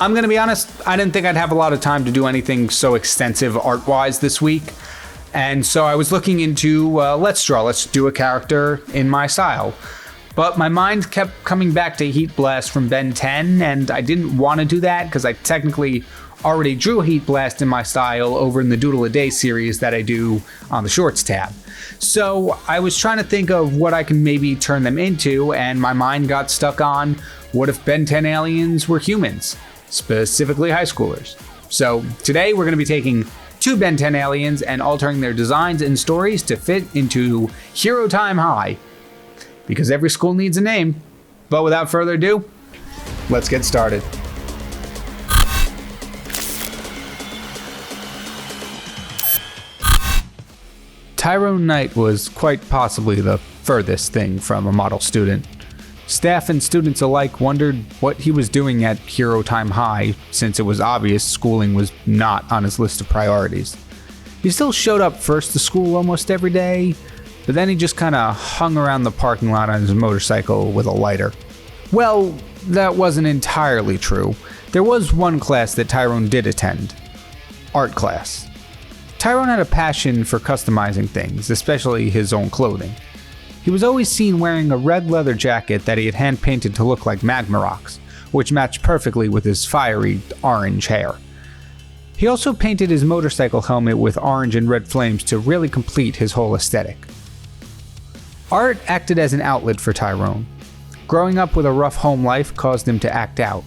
I'm going to be honest, I didn't think I'd have a lot of time to do anything so extensive art-wise this week. And so I was looking into, let's do a character in my style. But my mind kept coming back to HeatBlast from Ben 10, and I didn't want to do that because I technically already drew HeatBlast in my style over in the Doodle a Day series that I do on the Shorts tab. So I was trying to think of what I can maybe turn them into, and my mind got stuck on, what if Ben 10 aliens were humans, specifically high schoolers? So today we're going to be taking 2 Ben 10 aliens and altering their designs and stories to fit into Hero Time High, because every school needs a name. But without further ado, let's get started. Tyrone Knight was quite possibly the furthest thing from a model student. Staff and students alike wondered what he was doing at Hero Time High, since it was obvious schooling was not on his list of priorities. He still showed up first to school almost every day, but then he just kinda hung around the parking lot on his motorcycle with a lighter. Well, that wasn't entirely true. There was one class that Tyrone did attend. Art class. Tyrone had a passion for customizing things, especially his own clothing. He was always seen wearing a red leather jacket that he had hand-painted to look like magma rocks, which matched perfectly with his fiery orange hair. He also painted his motorcycle helmet with orange and red flames to really complete his whole aesthetic. Art acted as an outlet for Tyrone. Growing up with a rough home life caused him to act out.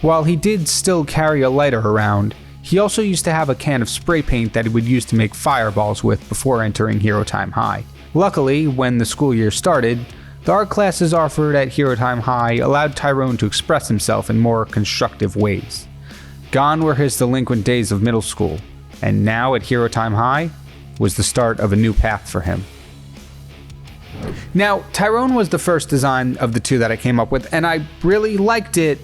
While he did still carry a lighter around, he also used to have a can of spray paint that he would use to make fireballs with before entering Hero Time High. Luckily, when the school year started, the art classes offered at Hero Time High allowed Tyrone to express himself in more constructive ways. Gone were his delinquent days of middle school, and now at Hero Time High was the start of a new path for him. Now, Tyrone was the first design of the 2 that I came up with, and I really liked it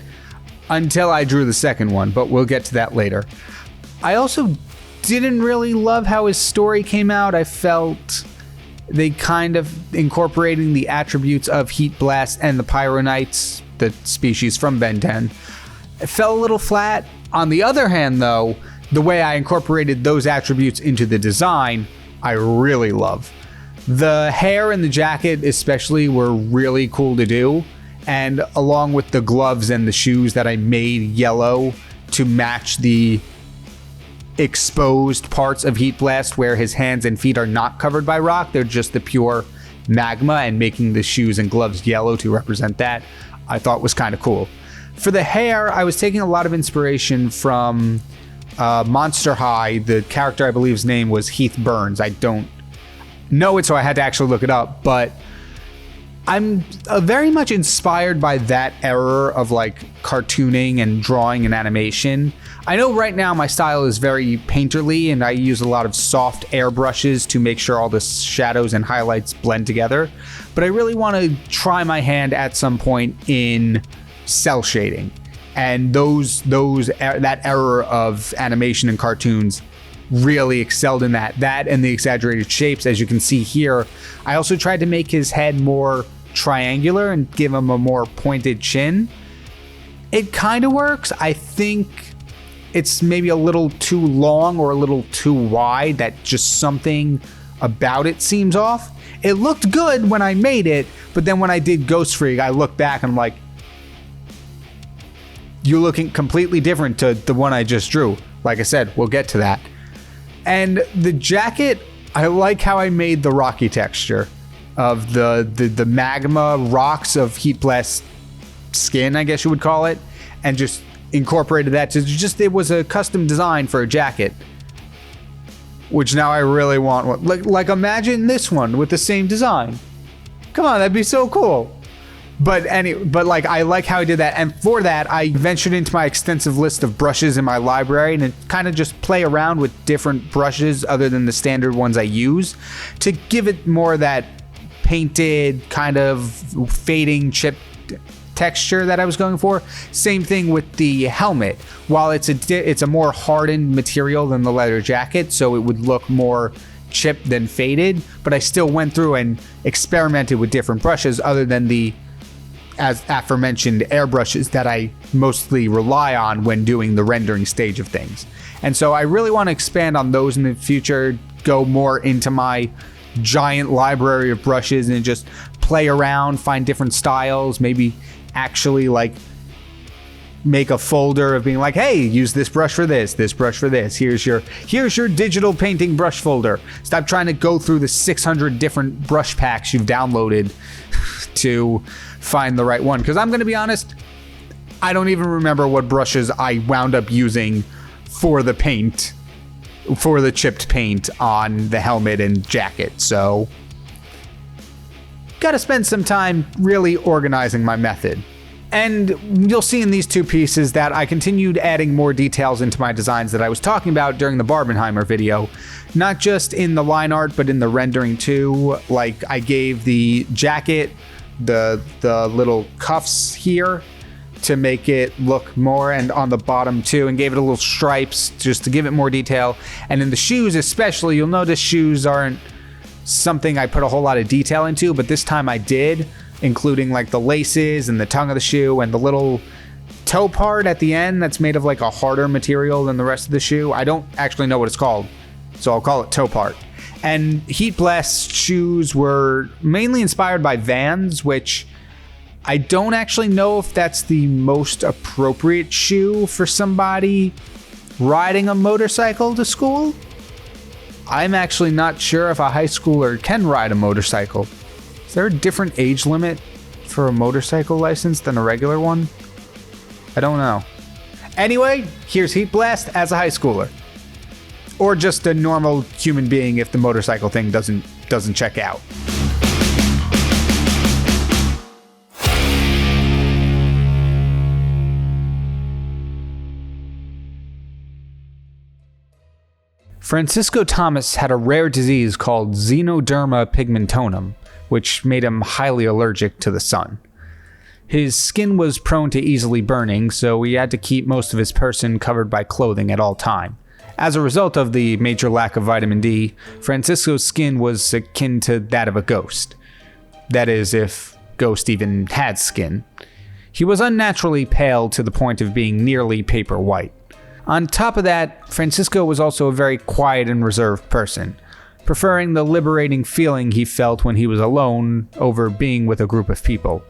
until I drew the second one, but we'll get to that later. I also didn't really love how his story came out. I felt they kind of incorporating the attributes of HeatBlast and the Pyronites, the species from Ben 10. It fell a little flat. On the other hand, though, the way I incorporated those attributes into the design, I really love. The hair and the jacket especially were really cool to do, and along with the gloves and the shoes that I made yellow to match the exposed parts of HeatBlast where his hands and feet are not covered by rock, they're just the pure magma, and making the shoes and gloves yellow to represent that, I thought was kind of cool. For the hair, I was taking a lot of inspiration from Monster High. The character, I believe's name was Heath Burns. I don't know it, so I had to actually look it up, but I'm very much inspired by that era of like cartooning and drawing and animation. I know right now my style is very painterly, and I use a lot of soft airbrushes to make sure all the shadows and highlights blend together, but I really want to try my hand at some point in cell shading, and that era of animation and cartoons really excelled in that and the exaggerated shapes. As you can see here, I also tried to make his head more triangular and give him a more pointed chin. It kind of works. I think it's maybe a little too long or a little too wide, that just something about it seems off. It looked good when I made it, but then when I did GhostFreak, I look back and I'm like, you're looking completely different to the one I just drew. Like I said, we'll get to that. And the jacket, I like how I made the rocky texture of the magma rocks of HeatBlast skin, I guess you would call it, and just incorporated that to just, it was a custom design for a jacket, which now I really want one. Like imagine this one with the same design. Come on, that'd be so cool. But like I like how I did that, and for that I ventured into my extensive list of brushes in my library and kind of just play around with different brushes other than the standard ones I use to give it more of that painted kind of fading chip texture that I was going for. Same thing with the helmet. While it's a more hardened material than the leather jacket, so it would look more chipped than faded, but I still went through and experimented with different brushes other than the as aforementioned airbrushes that I mostly rely on when doing the rendering stage of things. And so I really want to expand on those in the future, go more into my giant library of brushes and just play around, find different styles, maybe actually like make a folder of being like, hey, use this brush for this brush for this. Here's your digital painting brush folder. Stop trying to go through the 600 different brush packs you've downloaded to find the right one. Because I'm going to be honest, I don't even remember what brushes I wound up using for the paint, for the chipped paint on the helmet and jacket. So, gotta spend some time really organizing my method. And you'll see in these two pieces that I continued adding more details into my designs that I was talking about during the Barbenheimer video. Not just in the line art, but in the rendering too. Like, I gave the jacket the little cuffs here to make it look more, and on the bottom too, and gave it a little stripes just to give it more detail. And in the shoes especially, you'll notice shoes aren't something I put a whole lot of detail into, but this time I did, including like the laces and the tongue of the shoe and the little toe part at the end that's made of like a harder material than the rest of the shoe. I don't actually know what it's called, so I'll call it toe part. And HeatBlast shoes were mainly inspired by Vans, which I don't actually know if that's the most appropriate shoe for somebody riding a motorcycle to school. I'm actually not sure if a high schooler can ride a motorcycle. Is there a different age limit for a motorcycle license than a regular one? I don't know. Anyway, here's HeatBlast as a high schooler. Or just a normal human being if the motorcycle thing doesn't check out. Francisco Thomas had a rare disease called Xenoderma pigmentorum, which made him highly allergic to the sun. His skin was prone to easily burning, so he had to keep most of his person covered by clothing at all time. As a result of the major lack of vitamin D, Francisco's skin was akin to that of a ghost. That is, if Ghost even had skin. He was unnaturally pale to the point of being nearly paper white. On top of that, Francisco was also a very quiet and reserved person, preferring the liberating feeling he felt when he was alone over being with a group of people,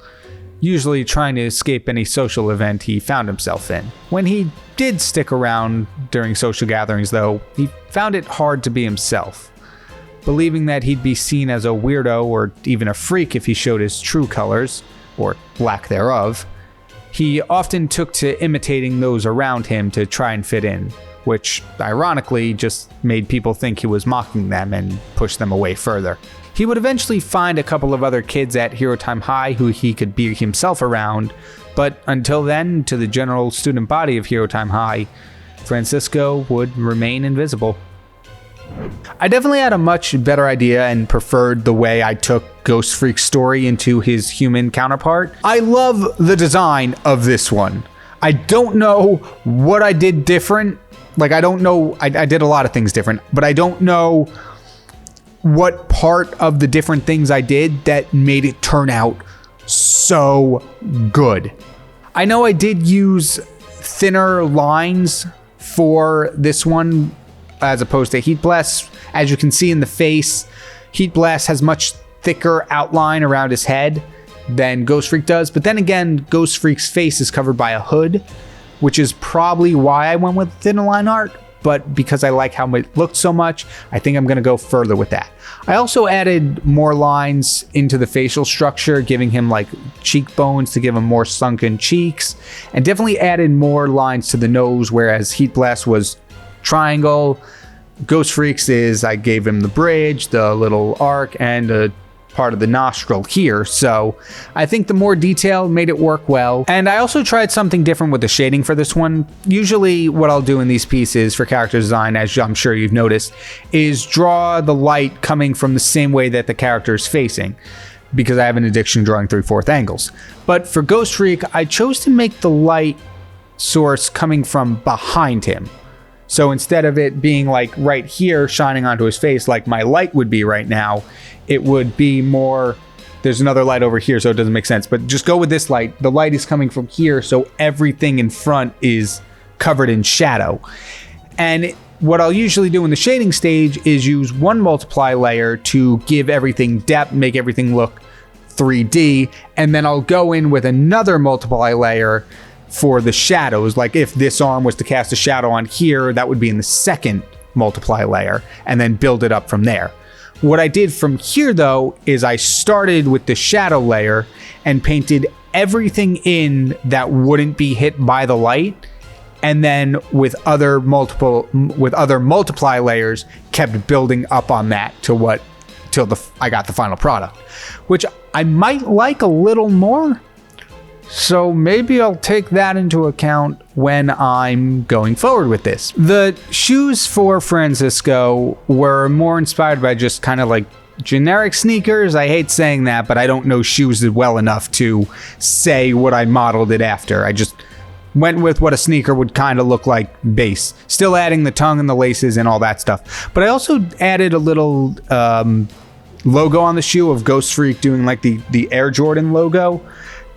usually trying to escape any social event he found himself in. When he did stick around during social gatherings, though, he found it hard to be himself, believing that he'd be seen as a weirdo or even a freak if he showed his true colors, or lack thereof. He often took to imitating those around him to try and fit in, which ironically just made people think he was mocking them and pushed them away further. He would eventually find a couple of other kids at Hero Time High who he could be himself around, but until then, to the general student body of Hero Time High, Francisco would remain invisible. I definitely had a much better idea and preferred the way I took GhostFreak's story into his human counterpart. I love the design of this one. I don't know what I did different. Like, I don't know, I did a lot of things different, but I don't know what part of the different things I did that made it turn out so good. I know I did use thinner lines for this one as opposed to HeatBlast. As you can see in the face, HeatBlast has much thicker outline around his head than GhostFreak does. But then again, GhostFreak's face is covered by a hood, which is probably why I went with thinner line art. But because I like how it looked so much, I think I'm going to go further with that. I also added more lines into the facial structure, giving him like cheekbones to give him more sunken cheeks, and definitely added more lines to the nose, whereas HeatBlast was triangle. GhostFreak's is I gave him the bridge, the little arc, and a part of the nostril here, so I think the more detail made it work well. And I also tried something different with the shading for this one. Usually what I'll do in these pieces for character design, as I'm sure you've noticed, is draw the light coming from the same way that the character is facing, because I have an addiction drawing 3/4 angles. But for GhostFreak, I chose to make the light source coming from behind him. So instead of it being like right here shining onto his face like my light would be right now, it would be more there's another light over here, so it doesn't make sense. But just go with this light. The light is coming from here, so everything in front is covered in shadow. And what I'll usually do in the shading stage is use one multiply layer to give everything depth, make everything look 3D, and then I'll go in with another multiply layer for the shadows. Like if this arm was to cast a shadow on here, that would be in the second multiply layer, and then build it up from there. What I did from here though is I started with the shadow layer and painted everything in that wouldn't be hit by the light, and then with other multiply layers kept building up on that till I got the final product, which I might like a little more. So maybe I'll take that into account when I'm going forward with this. The shoes for Francisco were more inspired by just kind of like generic sneakers. I hate saying that, but I don't know shoes well enough to say what I modeled it after. I just went with what a sneaker would kind of look like base. Still adding the tongue and the laces and all that stuff. But I also added a little logo on the shoe of GhostFreak doing like the Air Jordan logo.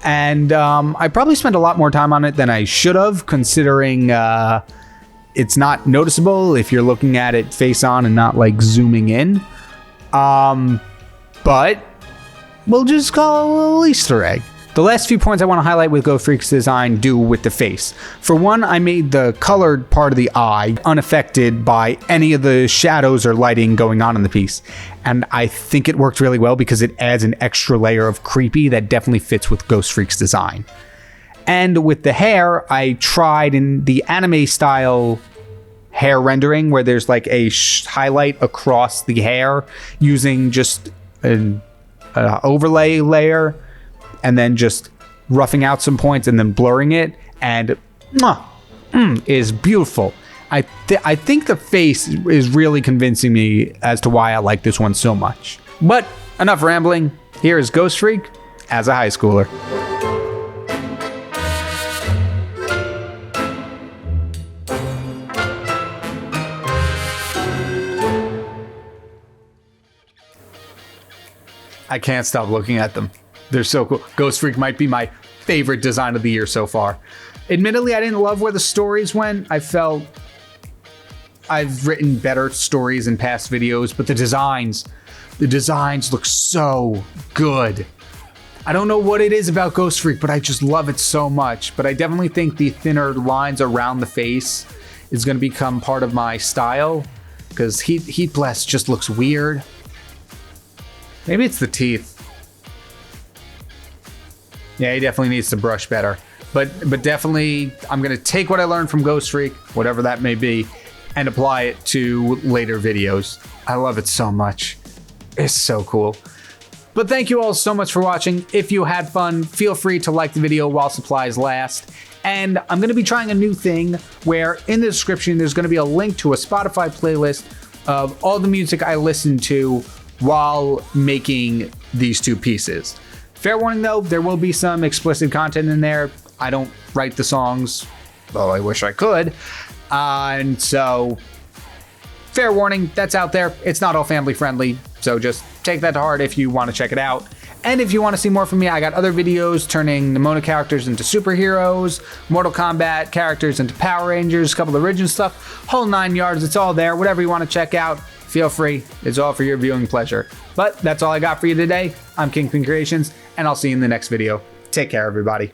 And I probably spent a lot more time on it than I should have, considering it's not noticeable if you're looking at it face on and not like zooming in. But we'll just call it a little Easter egg. The last few points I want to highlight with GhostFreak's design do with the face. For one, I made the colored part of the eye unaffected by any of the shadows or lighting going on in the piece. And I think it worked really well because it adds an extra layer of creepy that definitely fits with GhostFreak's design. And with the hair, I tried in the anime style hair rendering where there's like a highlight across the hair using just an overlay layer, and then just roughing out some points and then blurring it, and is beautiful. I think the face is really convincing me as to why I like this one so much. But enough rambling. Here is GhostFreak as a high schooler. I can't stop looking at them. They're so cool. GhostFreak might be my favorite design of the year so far. Admittedly, I didn't love where the stories went. I felt I've written better stories in past videos, but the designs look so good. I don't know what it is about GhostFreak, but I just love it so much. But I definitely think the thinner lines around the face is going to become part of my style, because HeatBlast just looks weird. Maybe it's the teeth. Yeah, he definitely needs to brush better. But definitely, I'm going to take what I learned from GhostFreak, whatever that may be, and apply it to later videos. I love it so much. It's so cool. But thank you all so much for watching. If you had fun, feel free to like the video while supplies last. And I'm going to be trying a new thing where in the description, there's going to be a link to a Spotify playlist of all the music I listen to while making these two pieces. Fair warning though, there will be some explicit content in there. I don't write the songs, though I wish I could. And so, fair warning, that's out there. It's not all family friendly, so just take that to heart if you want to check it out. And if you want to see more from me, I got other videos turning Nimona characters into superheroes, Mortal Kombat characters into Power Rangers, a couple of original stuff, whole 9 yards. It's all there. Whatever you want to check out, feel free. It's all for your viewing pleasure. But that's all I got for you today. I'm KyngPin Creations, and I'll see you in the next video. Take care, everybody.